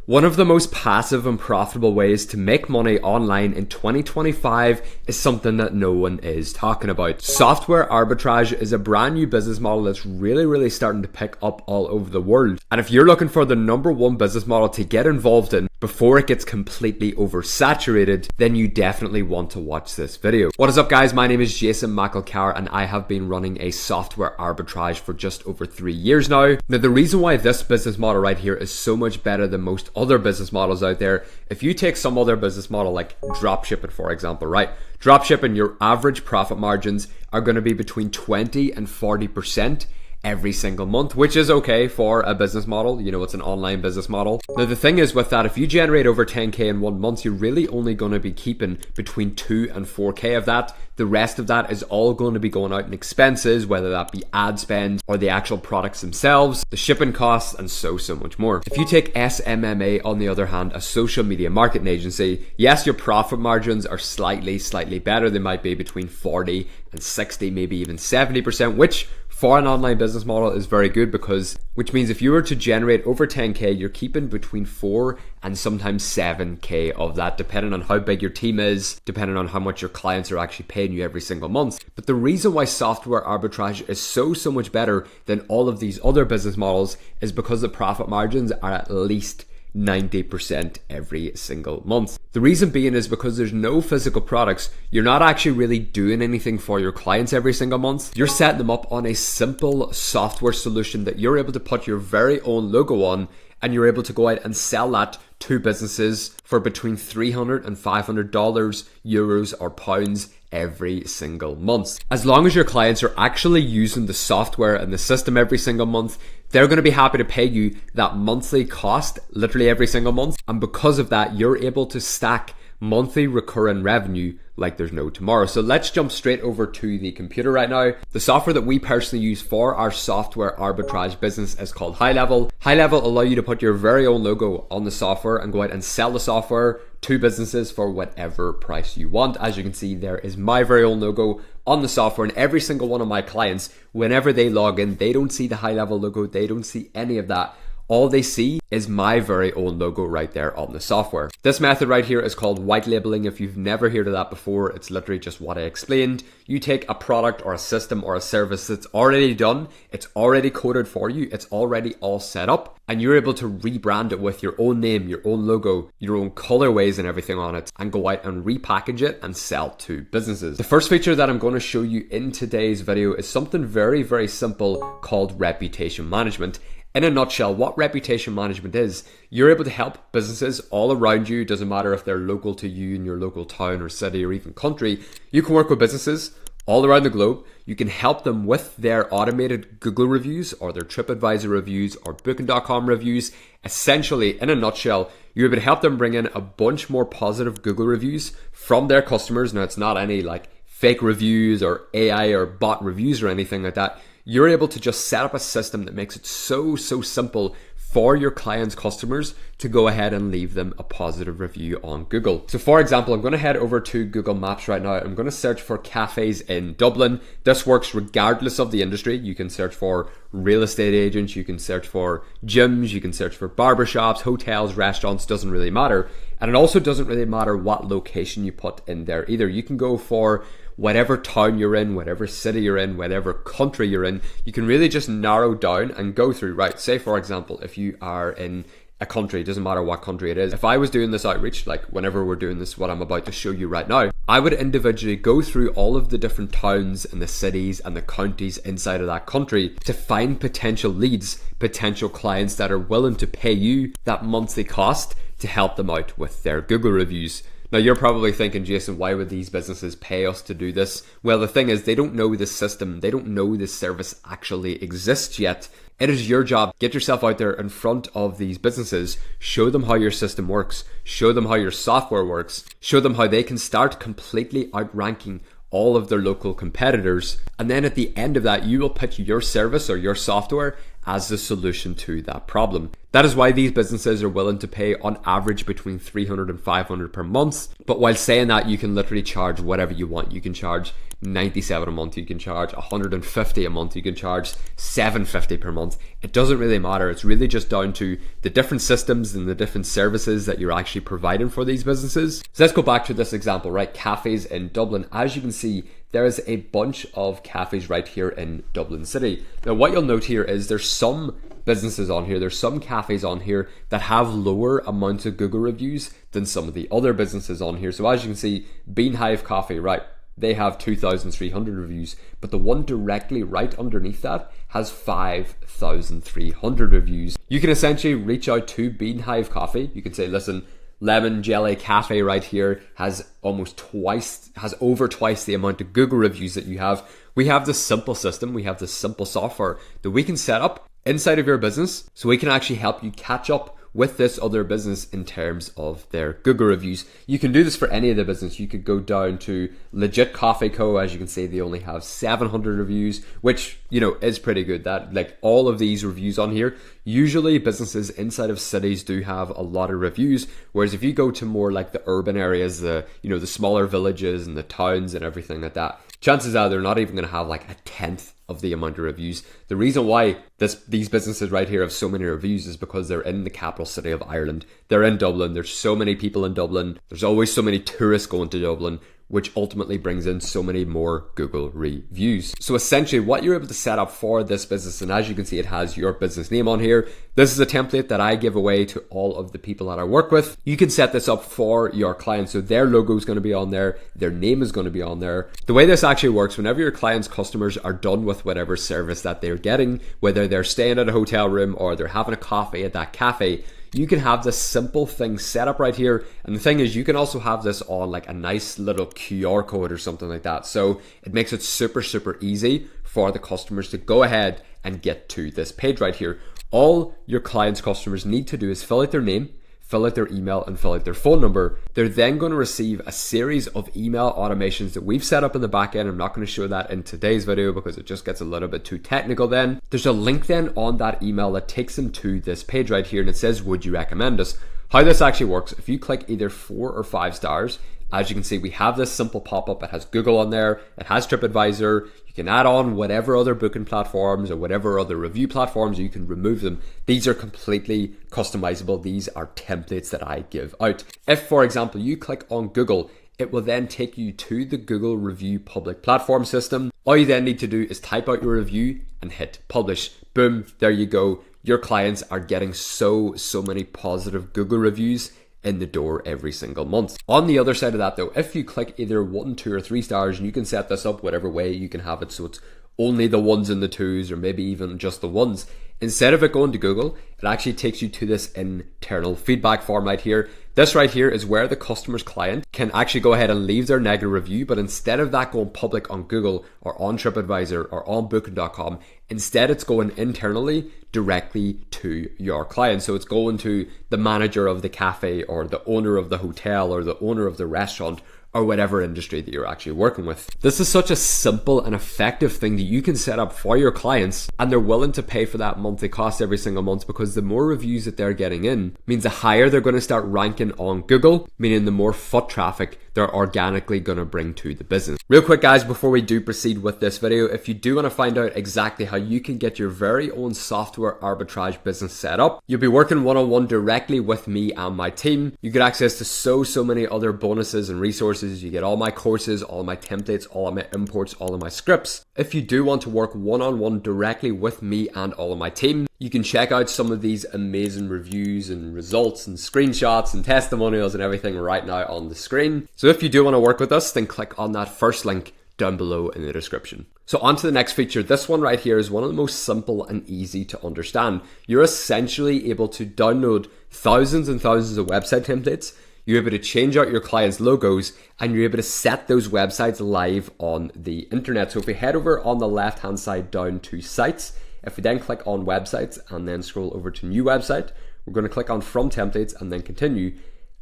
One of the most passive and profitable ways to make money online in 2025 is something that no one is talking about. Software arbitrage is a brand new business model that's really starting to pick up all over the world. And if you're looking for the number one business model to get involved in before it gets completely oversaturated, then you definitely want to watch this video. What is up, guys? My name is Jason McElchar and I have been running a software arbitrage for just over 3 years now. Now, the reason why this business model right here is so much better than most other business models out there, if you take some other business model like dropshipping, for example, right? Dropshipping, your average profit margins are going to be between 20 and 40% every single month, which is okay for a business model. You know, it's an online business model. Now, the thing is with that, if you generate over 10K in 1 month, you're really only going to be keeping between 2 and 4K of that. The rest of that is all going to be going out in expenses, whether that be ad spend or the actual products themselves, the shipping costs, and so much more. If you take SMMA, on the other hand, a social media marketing agency, yes, your profit margins are slightly better. They might be between 40 and 60, maybe even 70%, which for an online business model is very good, which means if you were to generate over 10K, you're keeping between 4 and sometimes 7K of that, depending on how big your team is, depending on how much your clients are actually paying you every single month. But the reason why software arbitrage is so much better than all of these other business models is because the profit margins are at least 90% every single month. The reason being is because there's no physical products. You're not actually really doing anything for your clients every single month. You're setting them up on a simple software solution that you're able to put your very own logo on, and you're able to go out and sell that to businesses for between $300 and $500, euros or pounds every single month. As long as your clients are actually using the software and the system every single month, they're going to be happy to pay you that monthly cost literally every single month. And because of that, you're able to stack monthly recurring revenue like there's no tomorrow. So let's jump straight over to the computer right now. The software that we personally use for our software arbitrage business is called High Level. High Level allow you to put your very own logo on the software and go out and sell the software to businesses for whatever price you want. As you can see, there is my very own logo on the software, and every single one of my clients, whenever they log in, they don't see the High Level logo. They don't see any of that. All they see is my very own logo right there on the software. This method right here is called white labeling. If you've never heard of that before, it's literally just what I explained. You take a product or a system or a service that's already done, it's already coded for you, it's already all set up, and you're able to rebrand it with your own name, your own logo, your own colorways and everything on it, and go out and repackage it and sell to businesses. The first feature that I'm going to show you in today's video is something very simple called reputation management. In a nutshell, what reputation management is, you're able to help businesses all around you. Doesn't matter if they're local to you in your local town or city or even country. You can work with businesses all around the globe. You can help them with their automated Google reviews or their TripAdvisor reviews or Booking.com reviews. Essentially, in a nutshell, you're able to help them bring in a bunch more positive Google reviews from their customers. Now, it's not any like fake reviews or AI or bot reviews or anything like that. You're able to just set up a system that makes it so simple for your clients' customers to go ahead and leave them a positive review on Google. So for example, I'm going to head over to Google Maps right now. I'm going to search for cafes in Dublin. This works regardless of the industry. You can search for real estate agents, you can search for gyms, you can search for barbershops, hotels, restaurants, doesn't really matter. And it also doesn't really matter what location you put in there either. You can go for whatever town you're in, whatever city you're in, whatever country you're in. You can really just narrow down and go through, right? Say for example, if you are in a country, it doesn't matter what country it is. If I was doing this outreach, like whenever we're doing this, what I'm about to show you right now, I would individually go through all of the different towns and the cities and the counties inside of that country to find potential leads, potential clients that are willing to pay you that monthly cost to help them out with their Google reviews. Now, you're probably thinking, Jason, why would these businesses pay us to do this? Well, the thing is, they don't know the system. They don't know this service actually exists yet. It is your job. Get yourself out there in front of these businesses. Show them how your system works. Show them how your software works. Show them how they can start completely outranking all of their local competitors. And then at the end of that, you will pitch your service or your software as the solution to that problem. That is why these businesses are willing to pay on average between 300 and 500 per month. But while saying that, you can literally charge whatever you want. You can charge 97 a month, you can charge 150 a month, you can charge 750 per month. It doesn't really matter. It's really just down to the different systems and the different services that you're actually providing for these businesses. So let's go back to this example, right? Cafes in Dublin. As you can see, there is a bunch of cafes right here in Dublin City. Now, what you'll note here is there's some businesses on here, there's some cafes on here that have lower amounts of Google reviews than some of the other businesses on here. So as you can see, Beanhive Coffee, right? They have 2,300 reviews, but the one directly right underneath that has 5,300 reviews. You can essentially reach out to Beanhive Coffee. You can say, listen, Lemon Jelly Cafe right here has over twice the amount of Google reviews that you have. We have this simple system, we have this simple software that we can set up inside of your business, so we can actually help you catch up with this other business in terms of their Google reviews. You can do this for any of the business. You could go down to Legit Coffee Co. As you can see, they only have 700 reviews, which, you know, is pretty good. That, like, all of these reviews on here, usually businesses inside of cities do have a lot of reviews, whereas if you go to more like the urban areas, the smaller villages and the towns and everything like that, chances are they're not even going to have like a tenth of the amount of reviews. The reason why these businesses right here have so many reviews is because they're in the capital city of Ireland. They're in Dublin. There's so many people in Dublin. There's always so many tourists going to Dublin, which ultimately brings in so many more Google reviews. So essentially what you're able to set up for this business, and as you can see, it has your business name on here. This is a template that I give away to all of the people that I work with. You can set this up for your clients. So their logo is going to be on there. Their name is going to be on there. The way this actually works, whenever your clients' customers are done with whatever service that they're getting, whether they're staying at a hotel room or they're having a coffee at that cafe, you can have this simple thing set up right here. And the thing is, you can also have this on like a nice little QR code or something like that. So it makes it super, super easy for the customers to go ahead and get to this page right here. All your clients' customers need to do is fill out their name, fill out their email, and fill out their phone number. They're then going to receive a series of email automations that we've set up in the back end. I'm not going to show that in today's video because it just gets a little bit too technical then. There's a link then on that email that takes them to this page right here, and it says, would you recommend us? How this actually works, if you click either 4 or 5 stars, as you can see, we have this simple pop-up. It has Google on there, it has TripAdvisor. You can add on whatever other booking platforms or whatever other review platforms, you can remove them. These are completely customizable. These are templates that I give out. If, for example, you click on Google, it will then take you to the Google Review Public Platform system. All you then need to do is type out your review and hit publish. Boom, there you go. Your clients are getting so many positive Google reviews in the door every single month. On the other side of that though, if you click either 1, 2, or 3 stars, and you can set this up whatever way you can have it so it's only the 1s and the 2s, or maybe even just the 1s, instead of it going to Google, it actually takes you to this internal feedback form right here. This right here is where the customer's client can actually go ahead and leave their negative review, but instead of that going public on Google or on TripAdvisor or on Booking.com, instead it's going internally directly to your client. So it's going to the manager of the cafe or the owner of the hotel or the owner of the restaurant or whatever industry that you're actually working with. This is such a simple and effective thing that you can set up for your clients, and they're willing to pay for that monthly cost every single month, because the more reviews that they're getting in means the higher they're going to start ranking on Google, meaning the more foot traffic they're organically going to bring to the business. Real quick guys, before we do proceed with this video, if you do want to find out exactly how you can get your very own software arbitrage business set up, you'll be working one-on-one directly with me and my team. You get access to so many other bonuses and resources. You get all my courses, all my templates, all of my imports, all of my scripts. If you do want to work one-on-one directly with me and all of my team, you can check out some of these amazing reviews and results and screenshots and testimonials and everything right now on the screen. So if you do want to work with us, then click on that first link down below in the description. So on to the next feature. This one right here is one of the most simple and easy to understand. You're essentially able to download thousands and thousands of website templates. You're able to change out your clients' logos, and you're able to set those websites live on the internet. So if we head over on the left hand side down to sites, if we then click on websites and then scroll over to new website, we're going to click on from templates and then continue.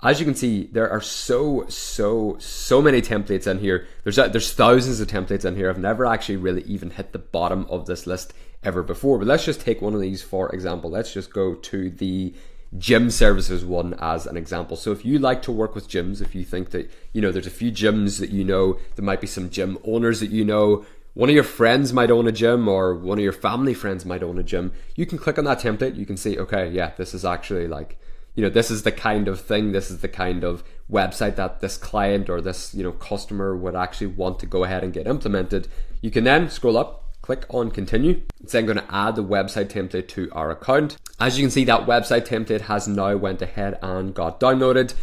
As you can see, there are so many templates in here. There's thousands of templates in here. I've never actually really even hit the bottom of this list ever before. But let's just take one of these for example. Let's just go to the gym services one as an example. So if you like to work with gyms, if you think that, there's a few gyms that there might be some gym owners that one of your friends might own a gym, or one of your family friends might own a gym, you can click on that template. You can see, okay, yeah, this is actually like, this is the kind of thing, this is the kind of website that this client or this, customer would actually want to go ahead and get implemented. You can then scroll up, click on continue. It's then going to add the website template to our account. As you can see, that website template has now went ahead and got downloaded.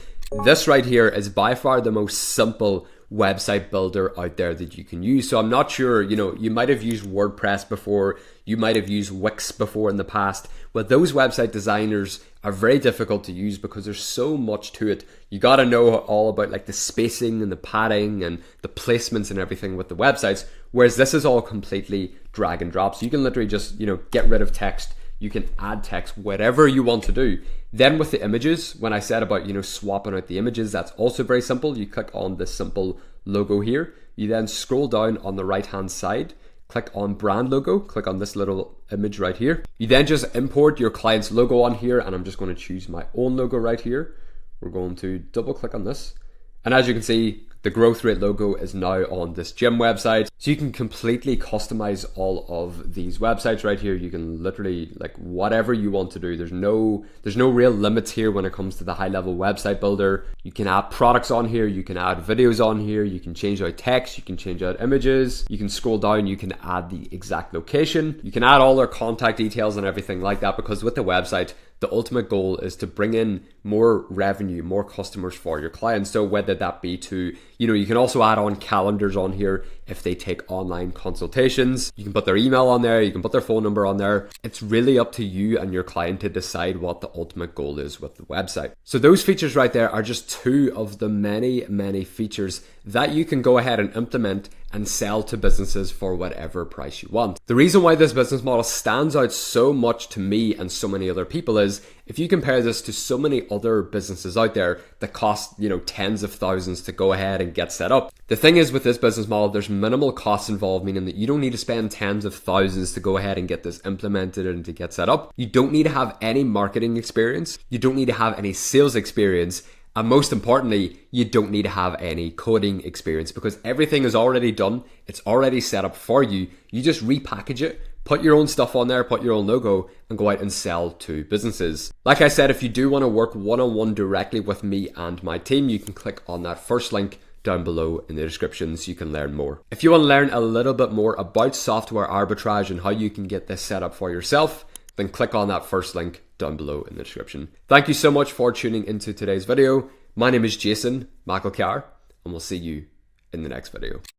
This right here is by far the most simple website builder out there that you can use. So I'm not sure, you might have used WordPress before, you might have used Wix before in the past. Well, those website designers are very difficult to use because there's so much to it. You got to know all about like the spacing and the padding and the placements and everything with the websites, whereas this is all completely drag and drop. So you can literally just, get rid of text. You can add text, whatever you want to do. Then with the images, when I said about, swapping out the images, that's also very simple. You click on this simple logo here. You then scroll down on the right-hand side, click on brand logo, click on this little image right here. You then just import your client's logo on here, and I'm just going to choose my own logo right here. We're going to double click on this. And as you can see, the growth rate logo is now on this gym website. So you can completely customize all of these websites right here. You can literally like whatever you want to do. There's no real limits here when it comes to the high level website builder. You can add products on here. You can add videos on here. You can change out text. You can change out images. You can scroll down. You can add the exact location. You can add all their contact details and everything like that, because with the website, the ultimate goal is to bring in more revenue, more customers for your clients. So whether that be to, you can also add on calendars on here if they take online consultations. You can put their email on there, you can put their phone number on there. It's really up to you and your client to decide what the ultimate goal is with the website. So those features right there are just two of the many, many features that you can go ahead and implement and sell to businesses for whatever price you want. The reason why this business model stands out so much to me and so many other people is if you compare this to so many other businesses out there that cost, tens of thousands to go ahead and get set up. The thing is with this business model, there's minimal costs involved, meaning that you don't need to spend tens of thousands to go ahead and get this implemented and to get set up. You don't need to have any marketing experience. You don't need to have any sales experience. And most importantly, you don't need to have any coding experience because everything is already done. It's already set up for you. You just repackage it, put your own stuff on there, put your own logo, and go out and sell to businesses. Like I said, if you do want to work one-on-one directly with me and my team, you can click on that first link down below in the description so you can learn more. If you want to learn a little bit more about software arbitrage and how you can get this set up for yourself, then click on that first link down below in the description. Thank you so much for tuning into today's video. My name is Jason McElchar, and we'll see you in the next video.